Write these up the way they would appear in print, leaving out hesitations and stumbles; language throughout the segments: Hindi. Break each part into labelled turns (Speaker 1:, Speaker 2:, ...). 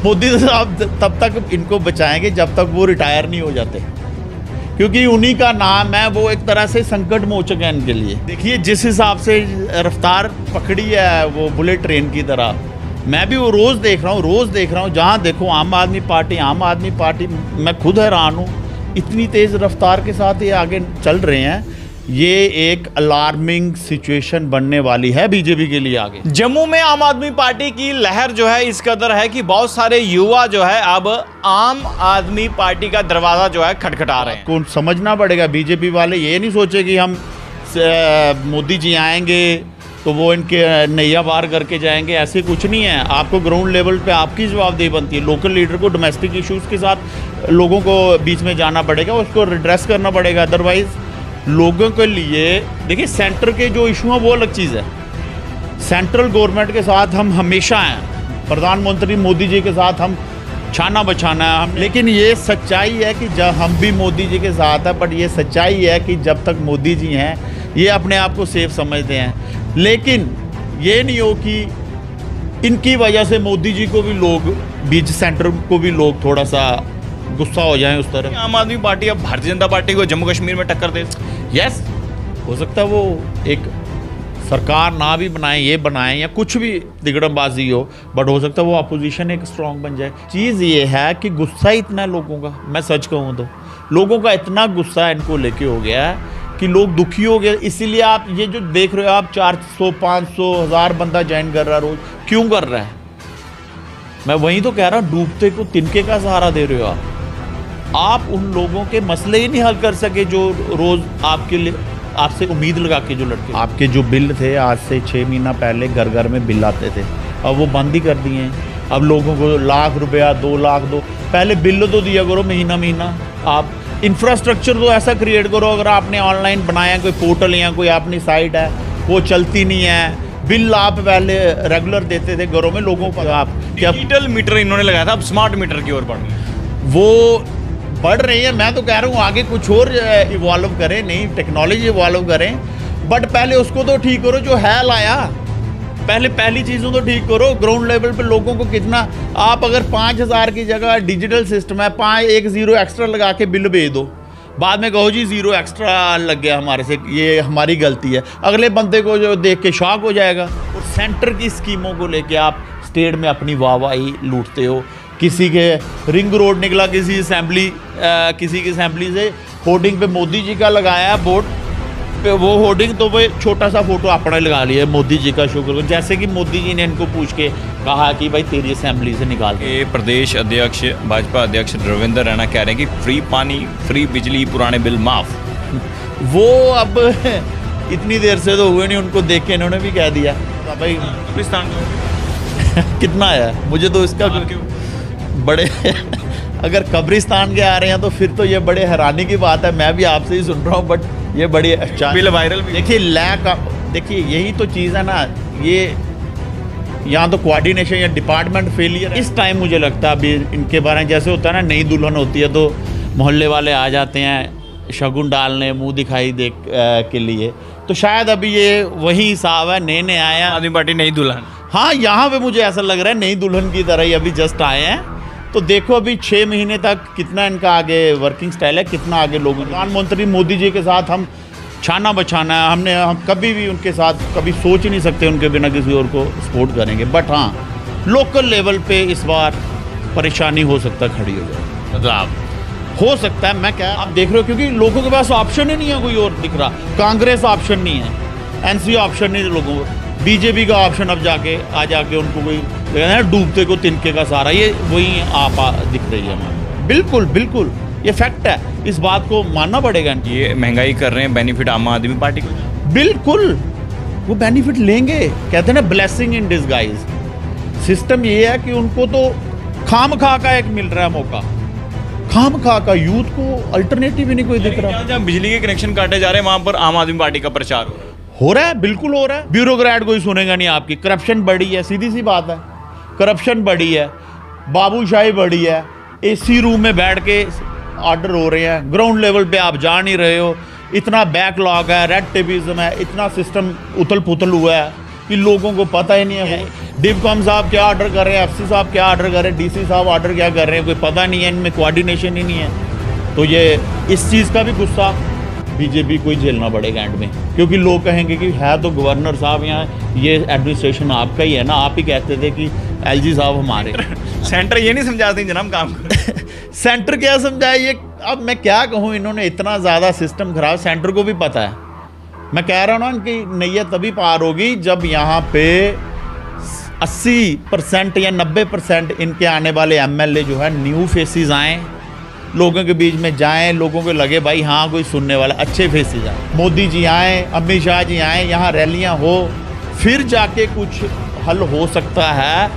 Speaker 1: मोदी साहब तब तक इनको बचाएंगे जब तक वो रिटायर नहीं हो जाते, क्योंकि उन्हीं का नाम है, वो एक तरह से संकट मोचक है इनके लिए। देखिए जिस हिसाब से रफ्तार पकड़ी है वो बुलेट ट्रेन की तरह, मैं भी वो रोज़ देख रहा हूँ, जहाँ देखो आम आदमी पार्टी, मैं खुद हैरान हूँ इतनी तेज़ रफ्तार के साथ ये आगे चल रहे हैं। ये एक अलार्मिंग सिचुएशन बनने वाली है बीजेपी के लिए आगे।
Speaker 2: जम्मू में आम आदमी पार्टी की लहर जो है इस कदर है कि बहुत सारे युवा जो है अब आम आदमी पार्टी का दरवाजा जो है खटखटा रहे हैं।
Speaker 1: कौन समझना पड़ेगा, बीजेपी वाले ये नहीं सोचे कि हम मोदी जी आएंगे तो वो इनके नैया पार करके जाएंगे, ऐसे कुछ नहीं है। आपको ग्राउंड लेवल पे आपकी जवाबदेही बनती है। लोकल लीडर को डोमेस्टिक इश्यूज़ के साथ लोगों को बीच में जाना पड़ेगा, उसको रिड्रेस करना पड़ेगा। अदरवाइज़ लोगों के लिए देखिए सेंटर के जो इशू हैं वो अलग चीज़ है। सेंट्रल गवर्नमेंट के साथ हम हमेशा हैं, प्रधानमंत्री मोदी जी के साथ हम छाना बछाना है हम। लेकिन ये सच्चाई है कि जब हम भी मोदी जी के साथ हैं, बट ये सच्चाई है कि जब तक मोदी जी हैं ये अपने आप को सेफ समझते हैं। लेकिन ये नहीं हो कि इनकी वजह से मोदी जी को भी लोग, बीच सेंटर को भी लोग थोड़ा सा गुस्सा हो जाए उस तरह।
Speaker 2: आम आदमी पार्टी अब भारतीय जनता पार्टी को जम्मू कश्मीर में टक्कर दे।
Speaker 1: यस, हो सकता है वो एक सरकार ना भी बनाए, ये बनाए या कुछ भी दिगड़मबाजी हो, बट हो सकता है वो अपोजिशन एक स्ट्रांग बन जाए। चीज़ ये है कि गुस्सा इतना लोगों का, मैं सच कहूँ तो लोगों का इतना गुस्सा इनको लेके हो गया है कि लोग दुखी हो गए। इसीलिए आप ये जो देख रहे हो, आप 400, 500, 1000 बंदा ज्वाइन कर रहा है रोज, क्यों कर रहा है? मैं वहीं तो कह रहा हूँ, डूबते को तिनके का सहारा दे रहे हो आप उन लोगों के मसले ही नहीं हल कर सके जो रोज आपके लिए आपसे उम्मीद लगा के जो लड़के। आपके जो बिल थे आज से 6 महीना पहले घर घर में बिल आते थे, अब वो बंद ही कर दिए हैं। अब लोगों को लाख रुपया 2 लाख दो, पहले बिल तो दिया करो महीना। आप इंफ्रास्ट्रक्चर तो ऐसा क्रिएट करो, अगर आपने ऑनलाइन बनाया कोई पोर्टल या कोई अपनी साइट है वो चलती नहीं है, बिल आप पहले रेगुलर देते थे घरों में लोगों को। आप क्या
Speaker 2: डिजिटल मीटर इन्होंने लगाया था, अब स्मार्ट मीटर की ओर बढ़ रहे हैं।
Speaker 1: वो बढ़ रही है। मैं तो कह रहा हूँ आगे कुछ और इवॉल्व करें, नई टेक्नोलॉजी इवॉल्व करें, बट पहले उसको तो ठीक करो जो है लाया। पहली चीज़ों तो ठीक करो। ग्राउंड लेवल पे लोगों को कितना, आप अगर 5000 की जगह डिजिटल सिस्टम है, 1 0 एक्स्ट्रा लगा के बिल भेज दो, बाद में कहो जी 0 एक्स्ट्रा लग गया हमारे से, ये हमारी गलती है। अगले बंदे को जो देख के शॉक हो जाएगा। और सेंटर की स्कीमों को लेके आप स्टेट में अपनी वाहवाही लूटते हो। किसी के रिंग रोड निकला, किसी की असेंबली से होर्डिंग पे मोदी जी का लगाया बोर्ड पे, वो होर्डिंग तो वो छोटा सा फोटो अपना लगा लिया मोदी जी का शुक्र, जैसे कि मोदी जी ने इनको पूछ के कहा कि भाई तेरी असेंबली से निकाल दे।
Speaker 2: ये प्रदेश अध्यक्ष भाजपा अध्यक्ष रविंद्र रैना कह रहे हैं कि फ्री पानी, फ्री बिजली, पुराने बिल माफ।
Speaker 1: वो अब इतनी देर से तो हुए नहीं, उनको देख के इन्होंने भी कह दिया भाई
Speaker 2: कब्रिस्तान
Speaker 1: कितना आया। मुझे तो इसका बड़े अगर कब्रिस्तान के आ रहे हैं तो फिर तो ये बड़े हैरानी की बात है। मैं भी आपसे ही सुन रहा हूँ, बट ये बड़ी अच्छा
Speaker 2: बिल वायरल।
Speaker 1: देखिए देखिए यही तो चीज़ है ना, ये यहाँ तो कोऑर्डिनेशन या डिपार्टमेंट फेलियर। इस टाइम मुझे लगता है अभी इनके बारे में जैसे होता है ना, नई दुल्हन होती है तो मोहल्ले वाले आ जाते हैं शगुन डालने, मुँह दिखाई दे के लिए, तो शायद अभी ये वही हिसाब है। नए आए हैं
Speaker 2: आदमी पार्टी नई दुल्हन।
Speaker 1: हाँ, यहाँ पे मुझे ऐसा लग रहा है नई दुल्हन की तरह ही अभी जस्ट आए हैं। तो देखो अभी 6 महीने तक कितना इनका आगे वर्किंग स्टाइल है, कितना आगे लोगों। प्रधानमंत्री मोदी जी के साथ हम छाना बछाना है, हम कभी भी उनके साथ कभी सोच ही नहीं सकते उनके बिना किसी और को सपोर्ट करेंगे। बट हाँ, लोकल लेवल पे इस बार परेशानी हो सकता है खड़ी हो जाए, मतलब हो सकता है। मैं क्या, आप देख रहे हो, क्योंकि लोगों के पास ऑप्शन ही नहीं है कोई और दिख रहा। कांग्रेस ऑप्शन नहीं है, एनसी ऑप्शन नहीं है लोगों को, बीजेपी का ऑप्शन अब जाके उनको कोई डूबते को तिनके का सहारा, ये वही आप दिख रही है हमारे। बिल्कुल ये फैक्ट है, इस बात को मानना पड़ेगा।
Speaker 2: ये महंगाई कर रहे हैं, बेनिफिट आम आदमी पार्टी को
Speaker 1: बिल्कुल वो बेनिफिट लेंगे। कहते हैं ना ब्लेसिंग इन डिसगाइज। सिस्टम ये है कि उनको तो खाम खा का एक मिल रहा है मौका, खाम खा का। यूथ को अल्टरनेटिव ही नहीं कोई दिख रहा।
Speaker 2: जहाँ बिजली के कनेक्शन काटे जा रहे हैं वहाँ पर आम आदमी पार्टी का प्रचार
Speaker 1: हो रहा है, बिल्कुल हो रहा है। ब्यूरोक्रेट कोई सुनेगा नहीं आपकी। करप्शन बढ़ी है, सीधी सी बात है, करप्शन बढ़ी है, बाबूशाही बढ़ी है। एसी रूम में बैठ के ऑर्डर हो रहे हैं, ग्राउंड लेवल पे आप जा नहीं रहे हो। इतना बैकलॉग है, रेड टेपिज्म है, इतना सिस्टम उथल पुथल हुआ है कि लोगों को पता ही नहीं है। डिवकॉम साहब क्या ऑर्डर कर रहे हैं, एफसी साहब क्या ऑर्डर कर रहे हैं, डीसी साहब ऑर्डर क्या कर रहे हैं, कोई पता नहीं है, इनमें कोऑर्डिनेशन ही नहीं है। तो ये इस चीज़ का भी गुस्सा बीजेपी को ही झेलना पड़ेगा एंड में, क्योंकि लोग कहेंगे कि है तो गवर्नर साहब यहाँ, ये एडमिनिस्ट्रेशन आपका ही है ना, आप ही कहते थे कि एलजी साहब हमारे।
Speaker 2: सेंटर ये नहीं समझाते जनाब काम को।
Speaker 1: सेंटर क्या समझाए ये, अब मैं क्या कहूँ, इन्होंने इतना ज़्यादा सिस्टम खराब, सेंटर को भी पता है। मैं कह रहा हूँ ना, इनकी नैया तभी पार होगी जब यहाँ पे 80% या 90% इनके आने वाले एमएलए जो है न्यू फेसेस आएँ, लोगों के बीच में जाएं, लोगों को लगे भाई हाँ कोई सुनने वाला, अच्छे फेसेस आए, मोदी जी आएँ, अमित शाह जी आएँ, यहाँ रैलियाँ हो, फिर जाके कुछ हल हो सकता है।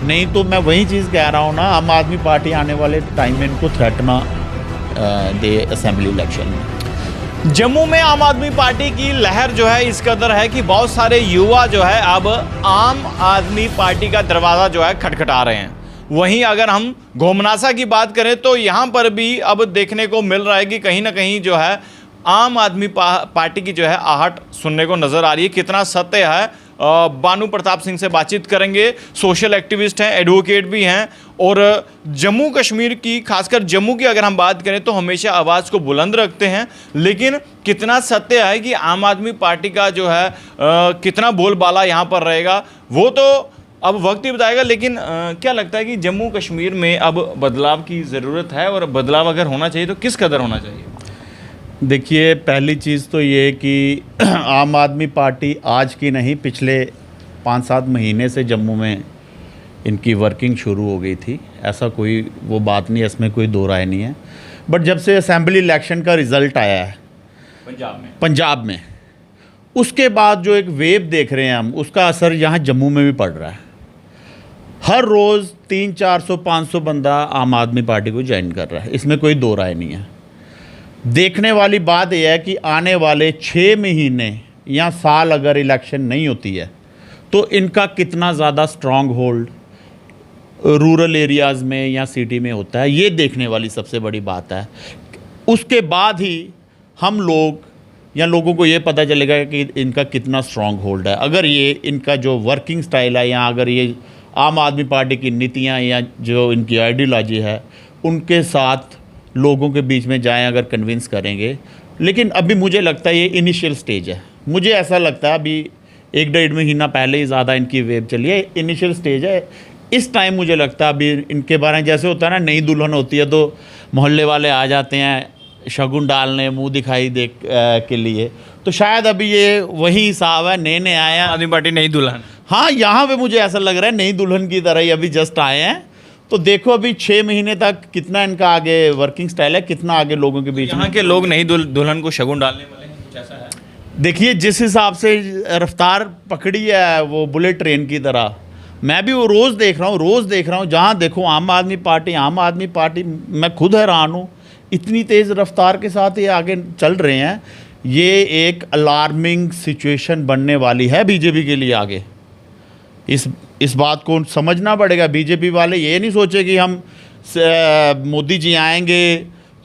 Speaker 1: नहीं तो मैं वही चीज़ कह रहा हूँ ना, आम आदमी पार्टी आने वाले टाइम में इनको थ्रेट ना दे असेंबली इलेक्शन में।
Speaker 2: जम्मू में आम आदमी पार्टी की लहर जो है इस कदर है कि बहुत सारे युवा जो है अब आम आदमी पार्टी का दरवाज़ा जो है खटखटा रहे हैं। वहीं अगर हम घोमनासा की बात करें तो यहाँ पर भी अब देखने को मिल रहा है कि कहीं ना कहीं जो है आम आदमी पार्टी की जो है आहट सुनने को नज़र आ रही है। कितना सत्य है, बानू प्रताप सिंह से बातचीत करेंगे, सोशल एक्टिविस्ट हैं, एडवोकेट भी हैं, और जम्मू कश्मीर की, खासकर जम्मू की अगर हम बात करें तो हमेशा आवाज़ को बुलंद रखते हैं। लेकिन कितना सत्य है कि आम आदमी पार्टी का जो है कितना बोलबाला यहाँ पर रहेगा वो तो अब वक्त ही बताएगा। लेकिन क्या लगता है कि जम्मू कश्मीर में अब बदलाव की ज़रूरत है, और बदलाव अगर होना चाहिए तो किस कदर होना चाहिए?
Speaker 1: देखिए, पहली चीज़ तो ये कि आम आदमी पार्टी आज की नहीं, पिछले 5-7 महीने से जम्मू में इनकी वर्किंग शुरू हो गई थी, ऐसा कोई वो बात नहीं है, इसमें कोई दो राय नहीं है। बट जब से असेंबली इलेक्शन का रिज़ल्ट आया है पंजाब में, उसके बाद जो एक वेव देख रहे हैं हम, उसका असर यहाँ जम्मू में भी पड़ रहा है। हर रोज़ 300-400-500 बंदा आम आदमी पार्टी को ज्वाइन कर रहा है, इसमें कोई दो राय नहीं है। देखने वाली बात यह है कि आने वाले 6 महीने या साल अगर इलेक्शन नहीं होती है तो इनका कितना ज़्यादा स्ट्रॉन्ग होल्ड रूरल एरियाज़ में या सिटी में होता है, ये देखने वाली सबसे बड़ी बात है। उसके बाद ही हम लोग या लोगों को ये पता चलेगा कि इनका कितना स्ट्रॉन्ग होल्ड है। अगर ये इनका जो वर्किंग स्टाइल है, या अगर ये आम आदमी पार्टी की नीतियाँ या जो इनकी आइडियोलॉजी है उनके साथ लोगों के बीच में जाएं, अगर कन्विंस करेंगे। लेकिन अभी मुझे लगता है ये इनिशियल स्टेज है, मुझे ऐसा लगता है अभी 1-1.5 महीना पहले ही ज़्यादा इनकी वेव चली है, इनिशियल स्टेज है। इस टाइम मुझे लगता है अभी इनके बारे में, जैसे होता है ना, नई दुल्हन होती है तो मोहल्ले वाले आ जाते हैं शगुन डालने, मुंह दिखाई दे के लिए, तो शायद अभी ये वही हिसाब है, नए आए हैं
Speaker 2: आदमी पार्टी नई दुल्हन।
Speaker 1: हाँ, यहाँ पे मुझे ऐसा लग रहा है नई दुल्हन की तरह ही अभी जस्ट आए हैं। तो देखो अभी 6 महीने तक कितना इनका आगे वर्किंग स्टाइल है, कितना आगे लोगों के बीच
Speaker 2: यहाँ के लोग नई दुल्हन को शगुन डालने वाले हैं, कुछ ऐसा है?
Speaker 1: देखिए, जिस हिसाब से रफ्तार पकड़ी है वो बुलेट ट्रेन की तरह, मैं भी वो रोज़ देख रहा हूँ, जहाँ देखो आम आदमी पार्टी। मैं खुद हैरान हूँ, इतनी तेज़ रफ्तार के साथ ये आगे चल रहे हैं। ये एक अलार्मिंग सिचुएशन बनने वाली है बीजेपी के लिए आगे। इस बात को समझना पड़ेगा। बीजेपी वाले ये नहीं सोचे कि हम मोदी जी आएंगे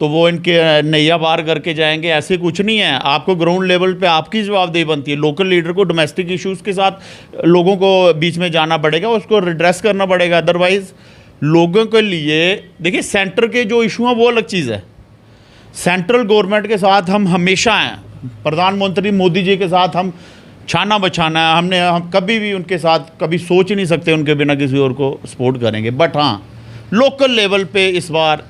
Speaker 1: तो वो इनके नैया पार करके जाएंगे, ऐसे कुछ नहीं है। आपको ग्राउंड लेवल पे आपकी जवाबदेही बनती है। लोकल लीडर को डोमेस्टिक इश्यूज़ के साथ लोगों को बीच में जाना पड़ेगा, उसको रिड्रेस करना पड़ेगा। अदरवाइज़ लोगों के लिए, देखिए, सेंटर के जो इशू हैं वो अलग चीज़ है। सेंट्रल गवर्नमेंट के साथ हम हमेशा हैं, प्रधानमंत्री मोदी जी के साथ हम छाना बछाना है, हम कभी भी उनके साथ कभी सोच ही नहीं सकते उनके बिना किसी और को सपोर्ट करेंगे। बट हाँ, लोकल लेवल पे इस बार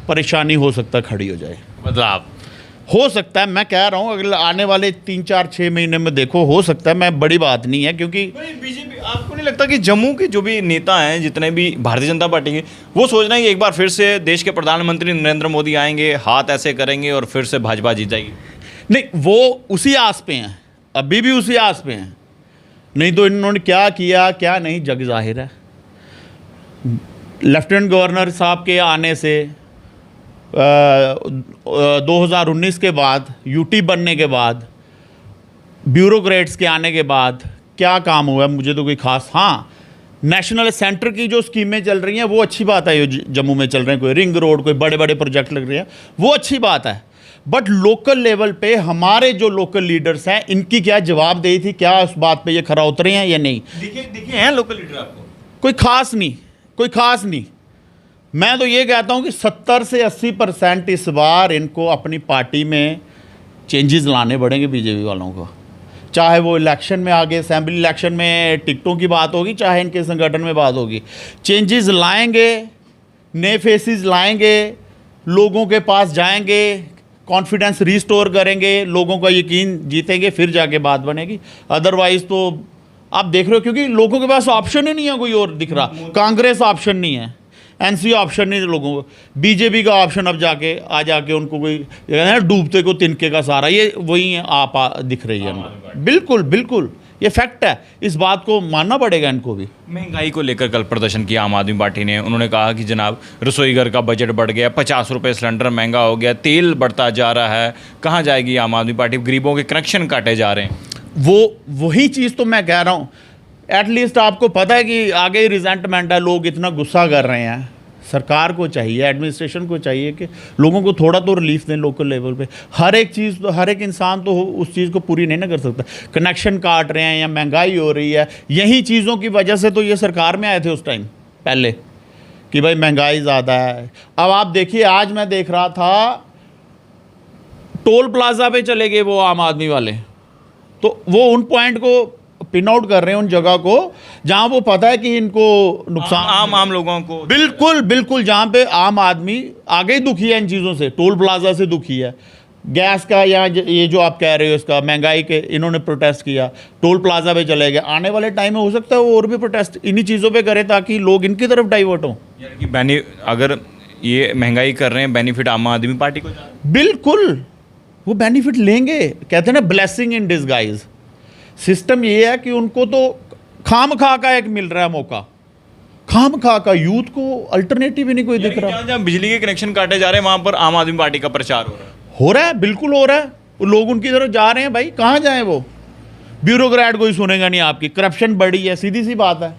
Speaker 1: परेशानी हो सकता है खड़ी हो जाए,
Speaker 2: बदलाव
Speaker 1: हो सकता है। मैं कह रहा हूँ अगले आने वाले 3-4-6 महीने में देखो, हो सकता है, मैं बड़ी बात नहीं है। क्योंकि
Speaker 2: बीजेपी, आपको नहीं लगता कि जम्मू के जो भी नेता हैं, जितने भी भारतीय जनता पार्टी के, वो सोच रहे हैं कि एक बार फिर से देश के प्रधानमंत्री नरेंद्र मोदी आएंगे, हाथ ऐसे करेंगे और फिर से भाजपा जीत जाएगी?
Speaker 1: नहीं, वो उसी आस पे हैं, अभी भी उसी आस पे हैं। नहीं तो इन्होंने क्या किया क्या नहीं जग जाहिर है। लेफ्टिनेंट गवर्नर साहब के आने से 2019 के बाद, यूटी बनने के बाद, ब्यूरोक्रेट्स के आने के बाद क्या काम हुआ है? मुझे तो कोई खास, हाँ, नेशनल सेंटर की जो स्कीमें चल रही हैं वो अच्छी बात है, जम्मू में चल रहे हैं, कोई रिंग रोड, कोई बड़े बड़े प्रोजेक्ट लग रहे हैं, वो अच्छी बात है। बट लोकल लेवल पे हमारे जो लोकल लीडर्स हैं, इनकी क्या जवाबदेही थी, क्या उस बात पे ये खरा उतरे हैं या नहीं?
Speaker 2: दिखे हैं लोकल लीडर आपको?
Speaker 1: कोई खास नहीं, कोई खास नहीं। मैं तो ये कहता हूँ कि 70 से 80% इस बार इनको अपनी पार्टी में चेंजेस लाने पड़ेंगे बीजेपी वालों को। चाहे वो इलेक्शन में आगे असेंबली इलेक्शन में टिकटों की बात होगी, चाहे इनके संगठन में बात होगी, चेंजेस लाएंगे, नए फेसेस लाएंगे, लोगों के पास जाएंगे, कॉन्फिडेंस रिस्टोर करेंगे, लोगों का यकीन जीतेंगे, फिर जाके बात बनेगी। अदरवाइज़ तो आप देख रहे हो, क्योंकि लोगों के पास ऑप्शन ही नहीं है कोई और दिख रहा। कांग्रेस ऑप्शन नहीं है, एनसी ऑप्शन नहीं है लोगों को, बीजेपी का ऑप्शन अब जाके उनको कोई डूबते को तिनके का सहारा, ये वही आप दिख रही है उनको। बिल्कुल बिल्कुल, ये फैक्ट है, इस बात को मानना पड़ेगा इनको भी।
Speaker 2: महंगाई को लेकर कल प्रदर्शन किया आम आदमी पार्टी ने। उन्होंने कहा कि जनाब रसोई घर का बजट बढ़ गया, 50 रुपये सिलेंडर महंगा हो गया, तेल बढ़ता जा रहा है, कहाँ जाएगी आम आदमी पार्टी? गरीबों के कनेक्शन काटे जा रहे हैं।
Speaker 1: वही चीज़ तो मैं कह रहा हूँ। एटलीस्ट आपको पता है कि आगे ही रिजेंटमेंट है, लोग इतना गुस्सा कर रहे हैं। सरकार को चाहिए, एडमिनिस्ट्रेशन को चाहिए कि लोगों को थोड़ा तो रिलीफ दें लोकल लेवल पे। हर एक चीज़ तो, हर एक इंसान तो उस चीज़ को पूरी नहीं ना कर सकता। कनेक्शन काट रहे हैं या महंगाई हो रही है, यही चीज़ों की वजह से तो ये सरकार में आए थे उस टाइम पहले कि भाई महंगाई ज़्यादा है। अब आप देखिए, आज मैं देख रहा था टोल प्लाजा पे चले गए वो आम आदमी वाले, तो वो उन पॉइंट को पिन आउट कर रहे हैं, उन जगह को जहां वो पता है कि इनको नुकसान
Speaker 2: आम लोगों को।
Speaker 1: बिल्कुल बिल्कुल, जहां पे आम आदमी आगे ही दुखी है इन चीज़ों से, टोल प्लाजा से दुखी है, गैस का या ये जो आप कह रहे हो इसका महंगाई के, इन्होंने प्रोटेस्ट किया, टोल प्लाजा पे चले गए। आने वाले टाइम में हो सकता है वो और भी प्रोटेस्ट इन्हीं चीज़ों पे करें ताकि लोग इनकी तरफ डाइवर्ट हों।
Speaker 2: यानी कि अगर ये महंगाई कर रहे हैं, बेनिफिट आम आदमी पार्टी को? बिल्कुल,
Speaker 1: वो बेनिफिट लेंगे। कहते हैं ना, ब्लेसिंग इन डिसगाइज। सिस्टम ये है कि उनको तो खाम खा का एक मिल रहा है मौका, खाम खा का। यूथ को अल्टरनेटिव ही नहीं कोई दिख रहा।
Speaker 2: जहाँ बिजली के कनेक्शन काटे जा रहे हैं वहाँ पर आम आदमी पार्टी का प्रचार
Speaker 1: हो रहा है, बिल्कुल हो रहा है। वो लोग उनकी तरफ जा रहे हैं। भाई कहाँ जाएं वो? ब्यूरोक्रेट कोई सुनेगा नहीं आपकी। करप्शन बढ़ी है, सीधी सी बात है,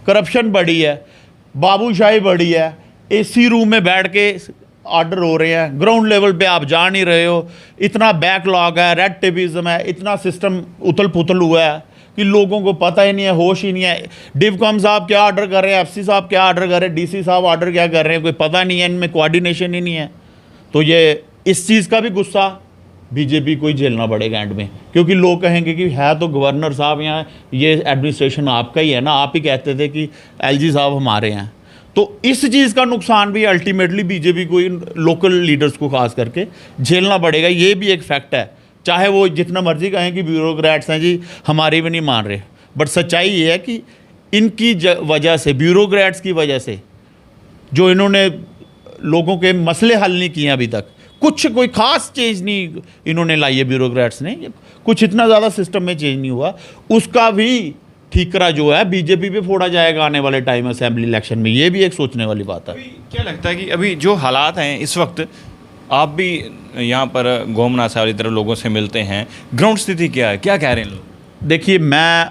Speaker 1: करप्शन बढ़ी है, बाबूशाही बढ़ी है, एसी रूम में बैठ के ऑर्डर हो रहे हैं, ग्राउंड लेवल पे आप जा नहीं रहे हो, इतना बैकलॉग है, रेड टेपिज्म है, इतना सिस्टम उथल पुथल हुआ है कि लोगों को पता ही नहीं है, होश ही नहीं है। डिवकॉम साहब क्या ऑर्डर कर रहे हैं, एफसी साहब क्या ऑर्डर कर रहे हैं, डीसी साहब ऑर्डर क्या कर रहे हैं, कोई पता नहीं है, इनमें कोऑर्डिनेशन ही नहीं है। तो ये इस चीज़ का भी गुस्सा बीजेपी को ही झेलना पड़ेगा एंड में, क्योंकि लोग कहेंगे कि है तो गवर्नर साहब, यहाँ ये एडमिनिस्ट्रेशन आपका ही है ना, आप ही कहते थे कि एलजी साहब हमारे हैं। तो इस चीज़ का नुकसान भी अल्टीमेटली बीजेपी को, इन लोकल लीडर्स को खास करके झेलना पड़ेगा। ये भी एक फैक्ट है, चाहे वो जितना मर्जी कहें कि ब्यूरोक्रेट्स हैं जी, हमारे भी नहीं मान रहे, बट सच्चाई ये है कि इनकी वजह से, ब्यूरोक्रेट्स की वजह से, जो इन्होंने लोगों के मसले हल नहीं किए अभी तक, कुछ कोई खास चेंज नहीं इन्होंने लाई है ब्यूरोक्रेट्स ने, कुछ इतना ज़्यादा सिस्टम में चेंज नहीं हुआ, उसका भी ठीकरा जो है बीजेपी पे फोड़ा जाएगा आने वाले टाइम असेंबली इलेक्शन में। ये भी एक सोचने वाली बात है।
Speaker 2: क्या लगता है कि अभी जो हालात हैं इस वक्त, आप भी यहाँ पर गोमनासा वाली तरफ लोगों से मिलते हैं, ग्राउंड स्थिति क्या है, क्या कह रहे हैं लोग?
Speaker 1: देखिए, मैं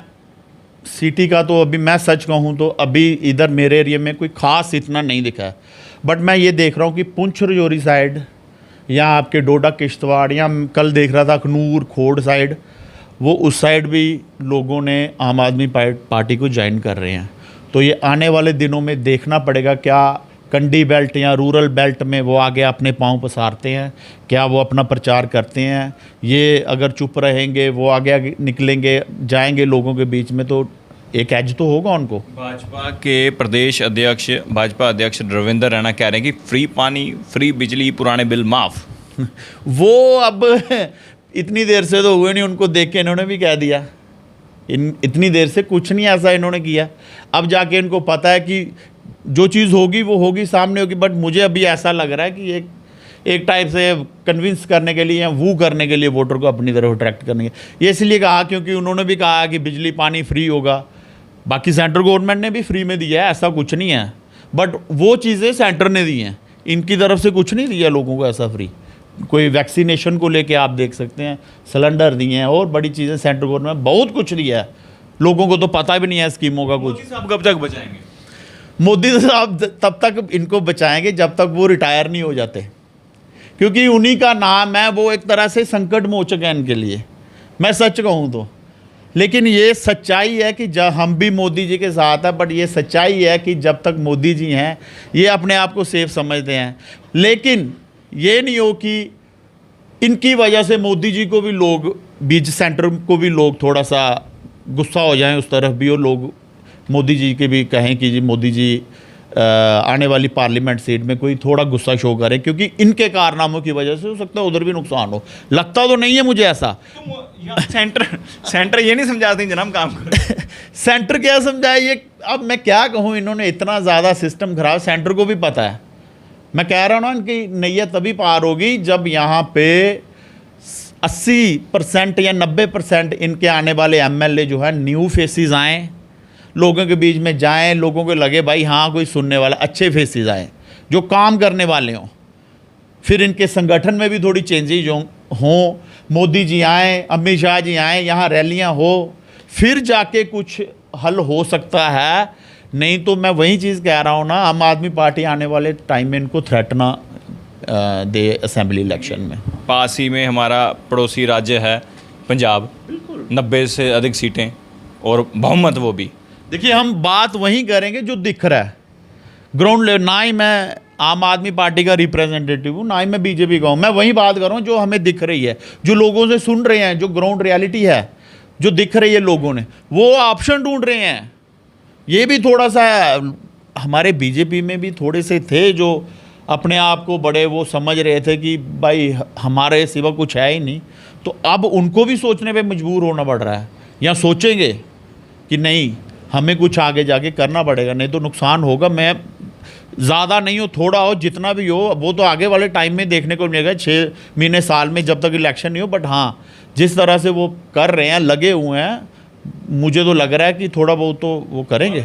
Speaker 1: सिटी का तो अभी मैं सच कहूँ तो अभी इधर मेरे एरिया में कोई खास इतना नहीं दिखा है, बट मैं ये देख रहा हूँ कि पुंछ रजौरी साइड या आपके डोडा किश्तवाड़, या कल देख रहा था अखनूर खोड़ साइड, वो उस साइड भी लोगों ने आम आदमी पार्टी को ज्वाइन कर रहे हैं। तो ये आने वाले दिनों में देखना पड़ेगा, क्या कंडी बेल्ट या रूरल बेल्ट में वो आगे अपने पांव पसारते हैं, क्या वो अपना प्रचार करते हैं। ये अगर चुप रहेंगे, वो आगे निकलेंगे, जाएंगे लोगों के बीच में, तो एक एज तो होगा उनको।
Speaker 2: भाजपा के प्रदेश अध्यक्ष, भाजपा अध्यक्ष रविंद्र रैना कह रहे हैं कि फ्री पानी, फ्री बिजली, पुराने बिल माफ़।
Speaker 1: वो अब इतनी देर से तो हुए नहीं, उनको देख के इन्होंने भी कह दिया। इतनी देर से कुछ नहीं ऐसा इन्होंने किया। अब जाके इनको पता है कि जो चीज़ होगी वो होगी, सामने होगी। बट मुझे अभी ऐसा लग रहा है कि एक टाइप से कन्विंस करने के लिए या वू करने के लिए वोटर को अपनी तरफ अट्रैक्ट करने के, ये इसलिए कहा क्योंकि उन्होंने भी कहा कि बिजली पानी फ्री होगा। बाकी सेंट्रल गवर्नमेंट ने भी फ्री में दिया है, ऐसा कुछ नहीं है, बट वो चीज़ें सेंटर ने दी हैं, इनकी तरफ से कुछ नहीं दिया लोगों को ऐसा फ्री। कोई वैक्सीनेशन को लेके आप देख सकते हैं, सिलेंडर दिए हैं और बड़ी चीज़ें सेंट्रल गवर्नमेंट बहुत कुछ दिया है, लोगों को तो पता भी नहीं है स्कीमों का कुछ।
Speaker 2: मोदी साहब कब तक बचाएंगे?
Speaker 1: मोदी साहब तब तक इनको बचाएंगे जब तक वो रिटायर नहीं हो जाते, क्योंकि उन्हीं का नाम है, वो एक तरह से संकट मोचक है इनके लिए, मैं सच कहूँ तो। लेकिन ये सच्चाई है कि जब हम भी मोदी जी के साथ हैं, बट ये सच्चाई है कि जब तक मोदी जी हैं ये अपने आप को सेफ समझते हैं। लेकिन ये नहीं हो कि इनकी वजह से मोदी जी को भी लोग, बीच सेंटर को भी लोग थोड़ा सा गुस्सा हो जाएं उस तरफ भी, और लोग मोदी जी के भी कहें कि जी मोदी जी आने वाली पार्लियामेंट सीट में कोई थोड़ा गुस्सा शो करें, क्योंकि इनके कारनामों की वजह से हो सकता है उधर भी नुकसान हो। लगता तो नहीं है मुझे ऐसा।
Speaker 2: सेंटर ये नहीं समझाते जनाब काम करो।
Speaker 1: सेंटर क्या समझाए ये, अब मैं क्या कहूँ, इन्होंने इतना ज़्यादा सिस्टम खराब, सेंटर को भी पता है। मैं कह रहा हूँ ना, इनकी नैया तभी पार होगी जब यहाँ पे 80% या 90% इनके आने वाले एमएलए जो है न्यू फेसेस आएँ, लोगों के बीच में जाएं, लोगों को लगे भाई हाँ कोई सुनने वाला, अच्छे फेसेस आए जो काम करने वाले हों। फिर इनके संगठन में भी थोड़ी चेंजेज हों, मोदी जी आएँ, अमित शाह जी आएँ, यहाँ रैलियाँ हो, फिर जाके कुछ हल हो सकता है। नहीं तो मैं वही चीज़ कह रहा हूँ ना, आम आदमी पार्टी आने वाले टाइम में इनको थ्रेट ना दे असेंबली इलेक्शन में।
Speaker 2: पास ही में हमारा पड़ोसी राज्य है पंजाब, 90 से अधिक सीटें और बहुमत वो भी।
Speaker 1: देखिए हम बात वहीं करेंगे जो दिख रहा है ग्राउंड लेवल। ना ही मैं आम आदमी पार्टी का रिप्रेजेंटेटिव हूँ, ना ही मैं बीजेपी का हूँ, मैं वहीं बात कर रहा हूँ जो हमें दिख रही है, जो लोगों से सुन रहे हैं, जो ग्राउंड रियलिटी है, जो दिख रही है लोगों ने, वो ऑप्शन ढूंढ रहे हैं। ये भी थोड़ा सा हमारे बीजेपी में भी थोड़े से थे जो अपने आप को बड़े वो समझ रहे थे कि भाई हमारे सिवा कुछ है ही नहीं, तो अब उनको भी सोचने पे मजबूर होना पड़ रहा है, या सोचेंगे कि नहीं हमें कुछ आगे जाके करना पड़ेगा, नहीं तो नुकसान होगा। मैं ज़्यादा नहीं हो, थोड़ा हो, जितना भी हो, वो तो आगे वाले टाइम में देखने को मिलेगा, 6 महीने साल में, जब तक इलेक्शन नहीं हो। बट हाँ, जिस तरह से वो कर रहे हैं, लगे हुए हैं, मुझे तो लग रहा है कि थोड़ा बहुत तो वो करेंगे।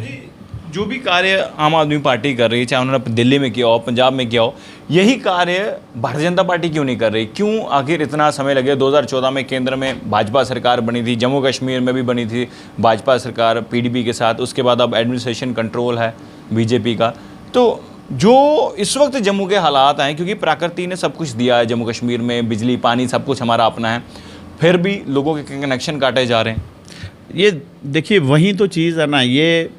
Speaker 2: जो भी कार्य आम आदमी पार्टी कर रही है, चाहे उन्होंने दिल्ली में किया हो, पंजाब में किया हो, यही कार्य भारतीय जनता पार्टी क्यों नहीं कर रही? क्यों आखिर इतना समय लगे? 2014 में केंद्र में भाजपा सरकार बनी थी, जम्मू कश्मीर में भी बनी थी भाजपा सरकार पीडीपी के साथ, उसके बाद अब एडमिनिस्ट्रेशन कंट्रोल है बीजेपी का। तो जो इस वक्त जम्मू के हालात हैं, क्योंकि प्रकृति ने सब कुछ दिया है जम्मू कश्मीर में, बिजली पानी सब कुछ हमारा अपना है, फिर भी लोगों के कनेक्शन काटे जा रहे हैं।
Speaker 1: ये देखिए वही तो चीज़ है ना, ये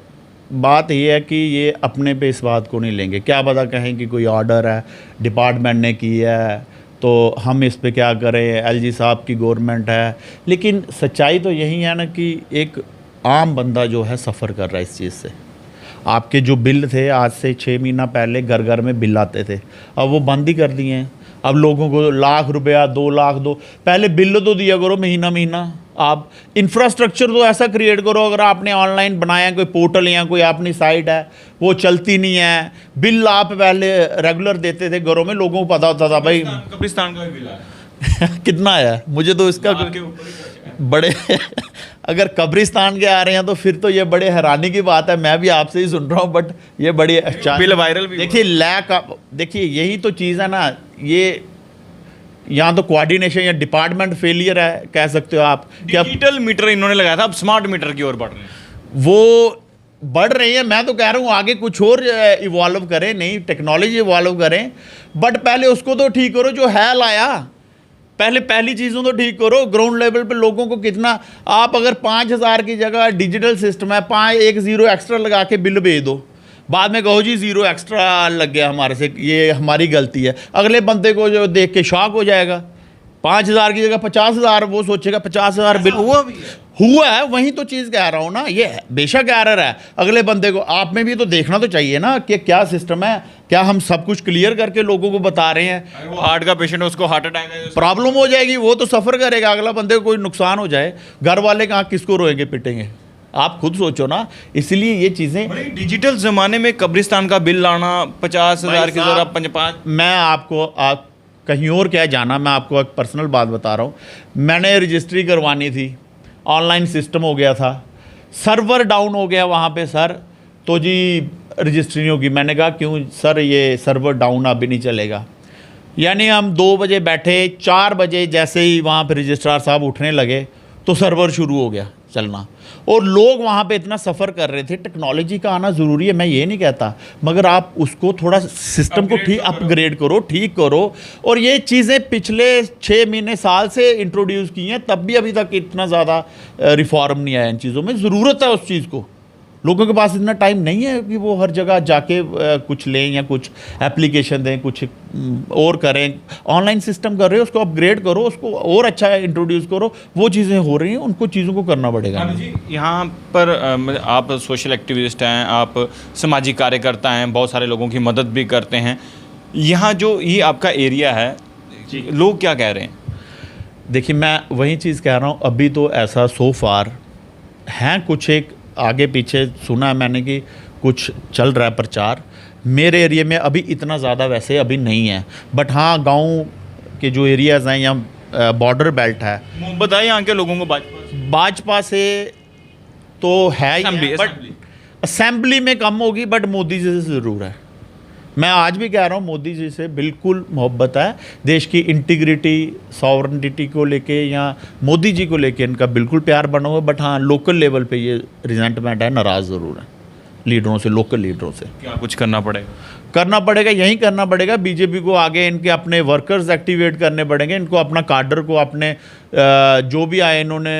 Speaker 1: बात ये है कि ये अपने पे इस बात को नहीं लेंगे। क्या पता कहें कि कोई ऑर्डर है, डिपार्टमेंट ने की है, तो हम इस पे क्या करें, एलजी साहब की गवर्नमेंट है। लेकिन सच्चाई तो यही है ना कि एक आम बंदा जो है सफ़र कर रहा है इस चीज़ से। आपके जो बिल थे आज से 6 महीना पहले घर घर में बिल आते थे, अब वो बंद ही कर दिए हैं। अब लोगों को ₹1,00,000 2,00,000 दो, पहले बिल तो दिया करो महीना महीना। आप इंफ्रास्ट्रक्चर तो ऐसा क्रिएट करो, अगर आपने ऑनलाइन बनाया कोई पोर्टल या कोई अपनी साइट है, वो चलती नहीं है, बिल आप पहले रेगुलर देते थे घरों में, लोगों को पता होता था भाई
Speaker 2: कब्रिस्तान का भी बिल आया
Speaker 1: कितना आया। मुझे तो इसका बड़े अगर कब्रिस्तान के आ रहे हैं तो फिर तो ये बड़े हैरानी की बात है। मैं भी आपसे ही सुन रहा हूँ, बट ये बड़ी अच्छा
Speaker 2: बिल वायरल भी।
Speaker 1: देखिए देखिए यही तो चीज़ है ना, ये यहाँ तो कोऑर्डिनेशन या डिपार्टमेंट फेलियर है, कह सकते हो आप।
Speaker 2: डिजिटल मीटर इन्होंने लगाया था, अब स्मार्ट मीटर की ओर बढ़ रहे हैं।
Speaker 1: वो बढ़ रही है, मैं तो कह रहा हूँ आगे कुछ और इवॉल्व करें, नई टेक्नोलॉजी इवॉल्व करें, बट पहले उसको तो ठीक करो जो है लाया। पहली चीज़ों तो ठीक करो। ग्राउंड लेवल पे लोगों को कितना, आप अगर 5,000 की जगह डिजिटल सिस्टम है, 1 0 एक्स्ट्रा लगा के बिल भेज दो, बाद में कहो जी 0 एक्स्ट्रा लग गया हमारे से, ये हमारी गलती है। अगले बंदे को जो देख के शॉक हो जाएगा। 5,000 की जगह 50,000, वो सोचेगा 50,000 बिल हुआ है। वही तो चीज़ कह रहा हूँ ना, ये बेशक एरर है। अगले बंदे को आप में भी तो देखना तो चाहिए ना कि क्या सिस्टम है, क्या हम सब कुछ क्लियर करके लोगों को बता रहे हैं।
Speaker 2: वो हार्ट का पेशेंट है, उसको हार्ट अटैक है,
Speaker 1: प्रॉब्लम हो जाएगी, वो तो सफ़र करेगा। अगला बंदे को कोई नुकसान हो जाए, घर वाले कहाँ किसको रोएंगे पिटेंगे, आप खुद सोचो ना। इसलिए ये चीज़ें,
Speaker 2: डिजिटल ज़माने में कब्रिस्तान का बिल लाना 50,000 की जगह 5।
Speaker 1: मैं आपको कहीं और क्या जाना, मैं आपको एक पर्सनल बात बता रहा हूँ। मैंने रजिस्ट्री करवानी थी, ऑनलाइन सिस्टम हो गया था, सर्वर डाउन हो गया वहाँ पे सर, तो जी रजिस्ट्री नहीं होगी। मैंने कहा क्यों सर, ये सर्वर डाउन अभी नहीं चलेगा। यानी हम 2 बजे बैठे, 4 बजे जैसे ही वहाँ पे रजिस्ट्रार साहब उठने लगे तो सर्वर शुरू हो गया। चलना, और लोग वहाँ पे इतना सफ़र कर रहे थे। टेक्नोलॉजी का आना ज़रूरी है, मैं ये नहीं कहता, मगर आप उसको थोड़ा सिस्टम को ठीक अपग्रेड करो, ठीक करो। और ये चीज़ें पिछले 6 महीने साल से इंट्रोड्यूस की हैं, तब भी अभी तक इतना ज़्यादा रिफॉर्म नहीं आया इन चीज़ों में। ज़रूरत है उस चीज़ को, लोगों के पास इतना टाइम नहीं है कि वो हर जगह जाके कुछ लें या कुछ एप्लीकेशन दें, कुछ और करें। ऑनलाइन सिस्टम कर रहे हो, उसको अपग्रेड करो, उसको और अच्छा इंट्रोड्यूस करो। वो चीज़ें हो रही हैं, उनको चीज़ों को करना पड़ेगा।
Speaker 2: जी, यहाँ पर आप सोशल एक्टिविस्ट हैं, आप सामाजिक कार्यकर्ता हैं, बहुत सारे लोगों की मदद भी करते हैं। यहाँ जो ये आपका एरिया है, लोग क्या कह रहे हैं?
Speaker 1: देखिए, मैं वही चीज़ कह रहा हूँ, अभी तो ऐसा सो फार हैं, कुछ एक आगे पीछे सुना है मैंने कि कुछ चल रहा है प्रचार। मेरे एरिया में अभी इतना ज़्यादा वैसे अभी नहीं है, बट हाँ, गांव के जो एरियाज़ हैं या बॉर्डर बेल्ट है,
Speaker 2: मोहब्बत है यहाँ के लोगों को
Speaker 1: भाजपा से तो है ही, बट असेंबली में कम होगी, बट मोदी जी से ज़रूर है। मैं आज भी कह रहा हूँ, मोदी जी से बिल्कुल मोहब्बत है। देश की इंटीग्रिटी, सॉवरेनिटी को लेके या मोदी जी को लेके इनका बिल्कुल प्यार बना हुआ है। बट हाँ, लोकल लेवल पे ये रिजेंटमेंट है, नाराज़ ज़रूर है लीडरों से, लोकल लीडरों से।
Speaker 2: क्या कुछ करना पड़ेगा?
Speaker 1: यही करना पड़ेगा। बीजेपी को आगे इनके अपने वर्कर्स एक्टिवेट करने पड़ेंगे, इनको अपना काडर को, अपने जो भी आए इन्होंने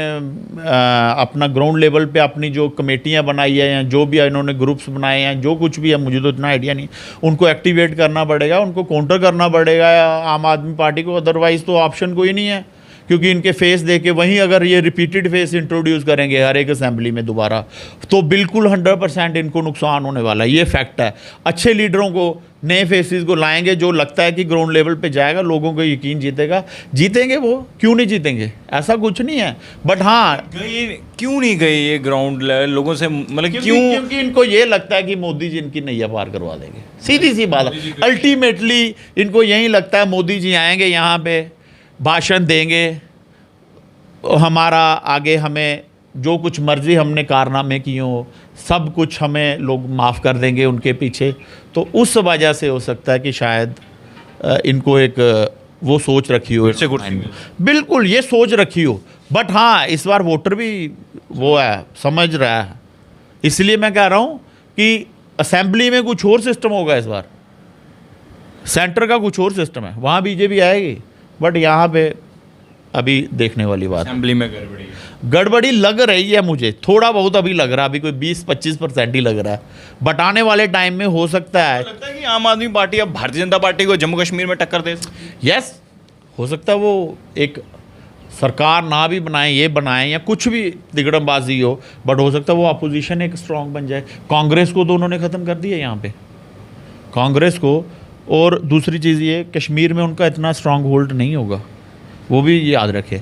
Speaker 1: अपना ग्राउंड लेवल पे अपनी जो कमेटियां बनाई है या जो भी आए इन्होंने ग्रुप्स बनाए हैं, जो कुछ भी है, मुझे तो इतना आइडिया नहीं, उनको एक्टिवेट करना पड़ेगा, उनको काउंटर करना पड़ेगा आम आदमी पार्टी को। अदरवाइज़ तो ऑप्शन कोई नहीं है, क्योंकि इनके फेस देख के वहीं अगर ये रिपीटेड फेस इंट्रोड्यूस करेंगे हर एक असेंबली में दोबारा, तो बिल्कुल 100% इनको नुकसान होने वाला है। ये फैक्ट है। अच्छे लीडरों को, नए फेसेस को लाएंगे, जो लगता है कि ग्राउंड लेवल पे जाएगा, लोगों को यकीन जीतेंगे वो। क्यों नहीं जीतेंगे? ऐसा कुछ नहीं है। बट हाँ,
Speaker 2: क्यों नहीं गए ये ग्राउंड लेवल लोगों से, मतलब
Speaker 1: क्योंकि इनको ये लगता है कि मोदी जी इनकी नैया पार करवा देंगे। सीधी सी बात है, अल्टीमेटली इनको यही लगता है मोदी जी आएंगे यहाँ पे, भाषण देंगे, हमारा आगे हमें जो कुछ मर्जी हमने कारनामे किए हो, सब कुछ हमें लोग माफ़ कर देंगे उनके पीछे। तो उस वजह से हो सकता है कि शायद इनको एक वो सोच रखी हो, बिल्कुल ये सोच रखी हो। बट हाँ, इस बार वोटर भी वो है, समझ रहा है। इसलिए मैं कह रहा हूँ कि असेंबली में कुछ और सिस्टम होगा इस बार, सेंटर का कुछ और सिस्टम है, वहाँ बीजेपी आएगी। बट यहाँ पे अभी देखने वाली बात,
Speaker 2: असेंबली में
Speaker 1: गड़बड़ी लग रही है मुझे, थोड़ा बहुत अभी लग रहा है, अभी कोई 20-25% ही लग रहा है। बट आने वाले टाइम में हो सकता है
Speaker 2: कि आम आदमी पार्टी अब भारतीय जनता पार्टी को जम्मू कश्मीर में टक्कर दे।
Speaker 1: यस, हो सकता है वो एक सरकार ना भी बनाए, ये बनाए या कुछ भी दिगड़मबाजी हो, बट हो सकता है वो अपोजिशन एक स्ट्रॉन्ग बन जाए। कांग्रेस को तो उन्होंने ख़त्म कर दिया यहाँ पे, कांग्रेस को। और दूसरी चीज़ ये, कश्मीर में उनका इतना स्ट्रॉन्ग होल्ड नहीं होगा, वो भी याद रखे।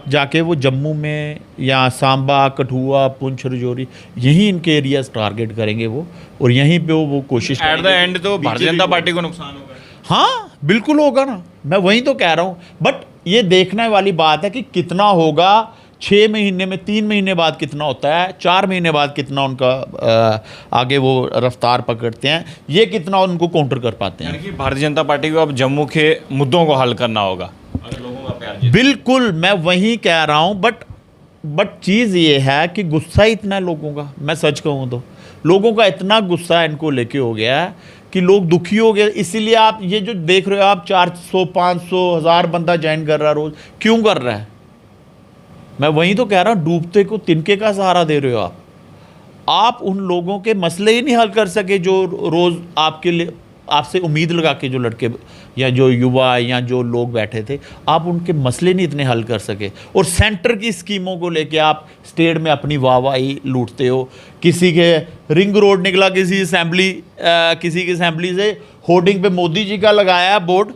Speaker 1: जाके वो जम्मू में या सांबा, कठुआ, पुंछ, राजौरी, यहीं इनके एरियाज टारगेट करेंगे वो, और यहीं पे वो कोशिश
Speaker 2: एट द एंड तो भारतीय जनता पार्टी को नुकसान होगा।
Speaker 1: हाँ बिल्कुल होगा ना, मैं वही तो कह रहा हूँ। बट ये देखने वाली बात है कि कितना होगा 6 महीने में, 3 महीने बाद कितना होता है, 4 महीने बाद कितना उनका आगे वो रफ्तार पकड़ते हैं, ये कितना उनको काउंटर कर पाते हैं।
Speaker 2: भारतीय जनता पार्टी को अब जम्मू के मुद्दों को हल करना होगा।
Speaker 1: बिल्कुल, मैं वही कह रहा हूँ। बट चीज़ ये है कि गुस्सा इतना लोगों का, मैं सच कहूँ तो लोगों का इतना गुस्सा इनको लेके हो गया है कि लोग दुखी हो गए। इसीलिए आप ये जो देख रहे हो, आप 400, 500, 1000 बंदा ज्वाइन कर रहा है रोज़, क्यों कर रहा है? मैं वही तो कह रहा हूँ, डूबते को तिनके का सहारा दे रहे हो आप उन लोगों के मसले ही नहीं हल कर सके जो रोज़ आपके लिए, आपसे उम्मीद लगा के जो लड़के या जो युवा या जो लोग बैठे थे, आप उनके मसले नहीं इतने हल कर सके। और सेंटर की स्कीमों को लेके आप स्टेट में अपनी वाहवाही लूटते हो। किसी के रिंग रोड निकला, किसी की असेंबली से होर्डिंग पे मोदी जी का लगाया बोर्ड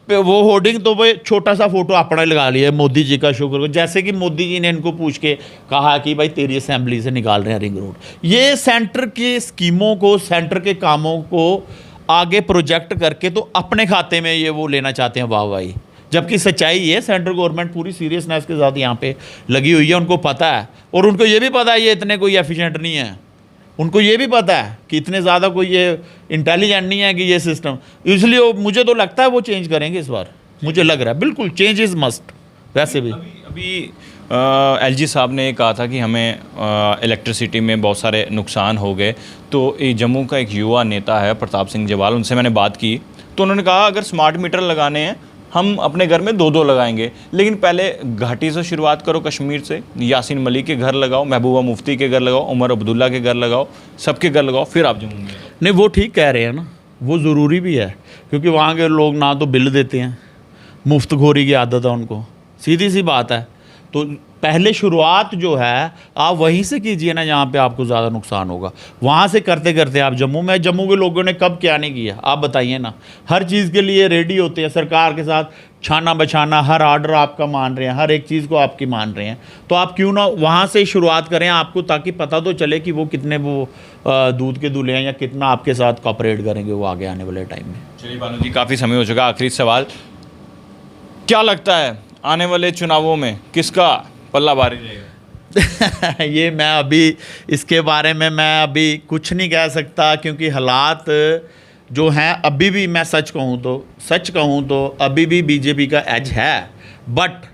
Speaker 1: पे, वो होर्डिंग तो वो छोटा सा फोटो अपना लगा लिया, मोदी जी का शुक्र, जैसे कि मोदी जी ने इनको पूछ के कहा कि भाई तेरी असेंबली से निकाल रहे हैं रिंग रोड। ये सेंटर की स्कीमों को, सेंटर के कामों को आगे प्रोजेक्ट करके तो अपने खाते में ये वो लेना चाहते हैं वाहवाही। जबकि सच्चाई ये, सेंट्रल गवर्नमेंट पूरी सीरियसनेस के साथ यहाँ पे लगी हुई है, उनको पता है। और उनको ये भी पता है ये इतने कोई एफिशिएंट नहीं है, उनको ये भी पता है कि इतने ज़्यादा कोई ये इंटेलिजेंट नहीं है कि ये सिस्टम, इसलिए मुझे तो लगता है वो चेंज करेंगे इस बार, मुझे लग रहा है बिल्कुल चेंज इज़ मस्ट। वैसे भी
Speaker 2: अभी एलजी साहब ने कहा था कि हमें इलेक्ट्रिसिटी में बहुत सारे नुकसान हो गए, तो ये जम्मू का एक युवा नेता है प्रताप सिंह जवाल, उनसे मैंने बात की तो उन्होंने कहा अगर स्मार्ट मीटर लगाने हैं हम अपने घर में 2-2 लगाएंगे, लेकिन पहले घाटी से शुरुआत करो, कश्मीर से। यासीन मलिक के घर लगाओ, महबूबा मुफ्ती के घर लगाओ, उमर अब्दुल्ला के घर लगाओ, सबके घर लगाओ, फिर आप जम्मू में।
Speaker 1: नहीं, वो ठीक कह रहे हैं ना, वो ज़रूरी भी है, क्योंकि वहाँ के लोग ना तो बिल देते हैं, मुफ्तखोरी की आदत है उनको, सीधी सी बात है। तो पहले शुरुआत जो है आप वहीं से कीजिए ना, जहाँ पे आपको ज़्यादा नुकसान होगा। वहाँ से करते करते आप जम्मू के लोगों ने कब क्या नहीं किया, आप बताइए ना। हर चीज़ के लिए रेडी होते हैं, सरकार के साथ छाना बछाना, हर आर्डर आपका मान रहे हैं, हर एक चीज़ को आपकी मान रहे हैं। तो आप क्यों ना वहाँ से शुरुआत करें आपको, ताकि पता तो चले कि वो कितने वो दूध के दूल्हे हैं या कितना आपके साथ कॉपरेट करेंगे वो आगे आने वाले टाइम में।
Speaker 2: चलिए बानू जी, काफ़ी समय हो चुका, आखिरी सवाल, क्या लगता है आने वाले चुनावों में किसका पल्ला भारी रहेगा?
Speaker 1: ये मैं अभी इसके बारे में मैं अभी कुछ नहीं कह सकता, क्योंकि हालात जो हैं अभी भी, मैं सच कहूँ तो अभी भी बीजेपी का एज है। बट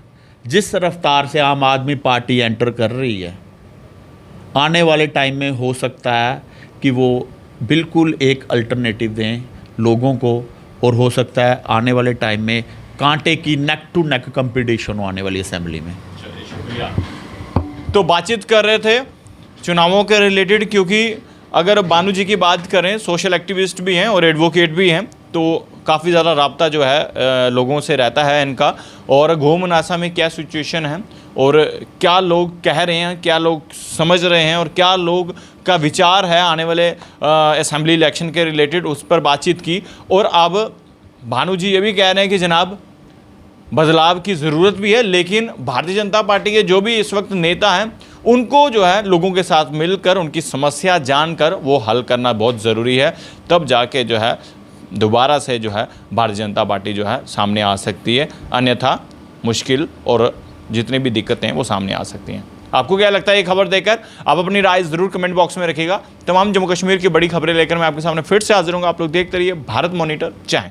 Speaker 1: जिस रफ्तार से आम आदमी पार्टी एंटर कर रही है, आने वाले टाइम में हो सकता है कि वो बिल्कुल एक अल्टरनेटिव दें लोगों को, और हो सकता है आने वाले टाइम में कांटे की नेक टू नेक कंपटीशन हो आने वाली असेंबली में।
Speaker 2: चलिए, शुक्रिया। तो बातचीत कर रहे थे चुनावों के रिलेटेड, क्योंकि अगर बानू जी की बात करें, सोशल एक्टिविस्ट भी हैं और एडवोकेट भी हैं, तो काफ़ी ज़्यादा राब्ता जो है लोगों से रहता है इनका, और घोमनासा में क्या सिचुएशन है और क्या लोग कह रहे हैं, क्या लोग समझ रहे हैं और क्या लोग का विचार है आने वाले असेंबली इलेक्शन के रिलेटेड, उस पर बातचीत की। और अब भानु जी ये भी कह रहे हैं कि जनाब बदलाव की ज़रूरत भी है, लेकिन भारतीय जनता पार्टी के जो भी इस वक्त नेता हैं उनको जो है लोगों के साथ मिलकर उनकी समस्या जानकर वो हल करना बहुत ज़रूरी है, तब जाके जो है दोबारा से जो है भारतीय जनता पार्टी जो है सामने आ सकती है, अन्यथा मुश्किल और जितनी भी दिक्कतें हैं वो सामने आ सकती हैं। आपको क्या लगता है ये खबर देकर? आप अपनी राय ज़रूर कमेंट बॉक्स में रखिएगा। तमाम जम्मू कश्मीर की बड़ी खबरें लेकर मैं आपके सामने फिर से हाजिर हूँगा। आप लोग देखते रहिए भारत मॉनिटर। जय हिंद।